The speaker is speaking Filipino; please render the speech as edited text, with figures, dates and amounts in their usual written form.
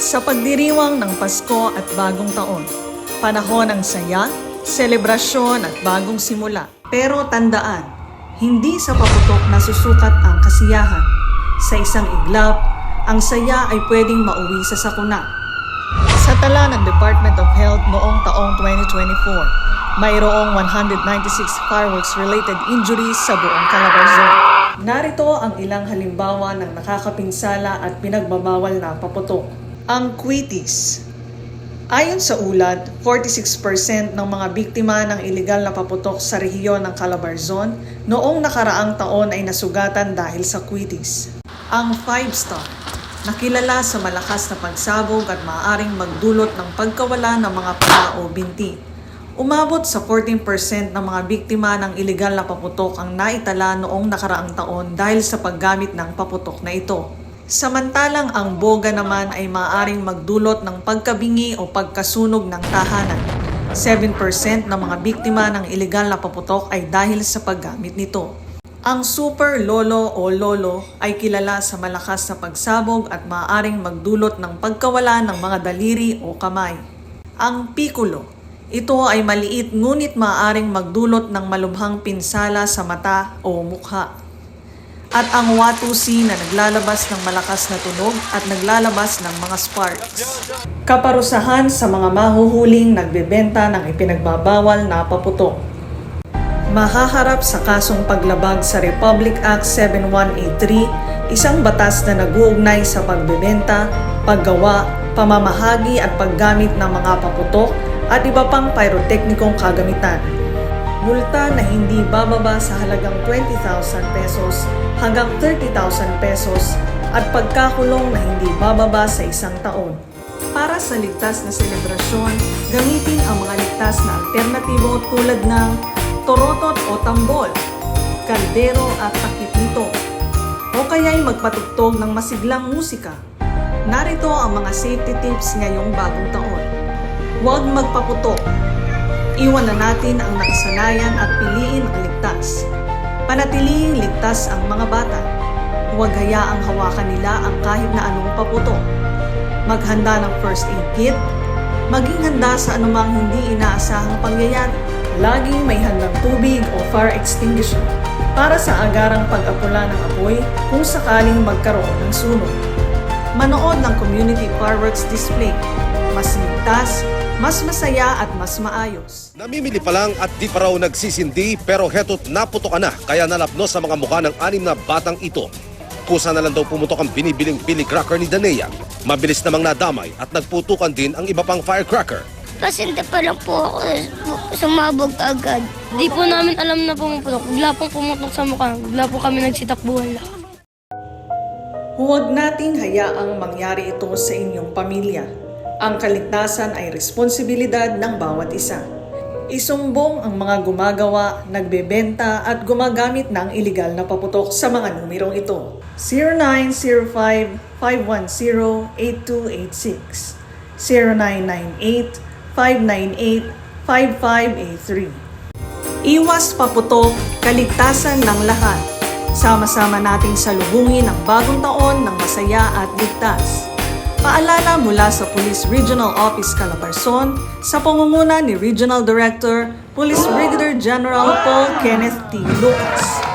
Sa pagdiriwang ng Pasko at Bagong Taon, panahon ng saya, selebrasyon at bagong simula. Pero tandaan, hindi sa paputok nasusukat ang kasiyahan. Sa isang iglap, ang saya ay pwedeng mauwi sa sakuna. Sa tala ng Department of Health noong taong 2024, mayroong 196 fireworks-related injuries sa buong Calabarzon. Narito ang ilang halimbawa ng nakakapinsala at pinagbabawal na paputok. Ang Quitis. Ayon sa ulat, 46% ng mga biktima ng iligal na paputok sa rehiyon ng Calabarzon noong nakaraang taon ay nasugatan dahil sa Quitis. Ang 5-star, nakilala sa malakas na pagsabog at maaaring magdulot ng pagkawala ng mga paa o binti. Umabot sa 14% ng mga biktima ng iligal na paputok ang naitala noong nakaraang taon dahil sa paggamit ng paputok na ito. Samantalang ang boga naman ay maaaring magdulot ng pagkabingi o pagkasunog ng tahanan. 7% ng mga biktima ng iligal na paputok ay dahil sa paggamit nito. Ang super lolo o lolo ay kilala sa malakas na pagsabog at maaaring magdulot ng pagkawala ng mga daliri o kamay. Ang piccolo. Ito ay maliit ngunit maaaring magdulot ng malubhang pinsala sa mata o mukha. At ang watusi na naglalabas ng malakas na tunog at naglalabas ng mga sparks. Kaparusahan sa mga mahuhuling nagbebenta ng ipinagbabawal na paputok. Mahaharap sa kasong paglabag sa Republic Act 7183, isang batas na nag-uugnay sa pagbebenta, paggawa, pamamahagi at paggamit ng mga paputok at iba pang pyrotechnikong kagamitan. Multa na hindi bababa sa halagang 20,000 pesos hanggang 30,000 pesos at pagkakulong na hindi bababa sa 1 taon. Para sa ligtas na selebrasyon, gamitin ang mga ligtas na alternatibo tulad ng torotot o tambol, kaldero at takip nito, o kaya'y magpatugtog ng masiglang musika. Narito ang mga safety tips ngayong bagong taon. Huwag magpaputok. Iwan na natin ang nakasanayan at piliin ang ligtas. Panatilihing ligtas ang mga bata. Huwag hayaang hawakan nila ang kahit na anong paputok. Maghanda ng first aid kit. Maging handa sa anumang hindi inaasahang pangyayari. Laging may handang tubig o fire extinguisher para sa agarang pag-apula ng apoy kung sakaling magkaroon ng sunog. Manood ng community fireworks display. Mas ligtas, mas masaya at mas maayos. Namimili pa lang at di pa raw nagsisindi pero heto't naputokan na kaya nalapno sa mga mukha ng 6 na batang ito. Kusa na lang daw pumutok ang binibiling Billy Cracker ni Danea. Mabilis namang nadamay at nagputukan din ang iba pang firecracker. Pasyente pa lang po ako, sumabog agad. Di po namin alam na pumuputok. Bigla pong pumutok sa mukha. Bigla po kami nagsitakbuhan lang. Huwag nating hayaang mangyari ito sa inyong pamilya. Ang kaligtasan ay responsibilidad ng bawat isa. Isumbong ang mga gumagawa, nagbebenta at gumagamit ng iligal na paputok sa mga numerong ito. 0905-510-8286, 0998-598-5583. Iwas paputok, kaligtasan ng lahat. Sama-sama nating salubungin ang bagong taon ng masaya at ligtas. Paalala mula sa Police Regional Office Calabarzon sa pangunguna ni Regional Director, Police Brigadier General Paul Kenneth T. Lucas.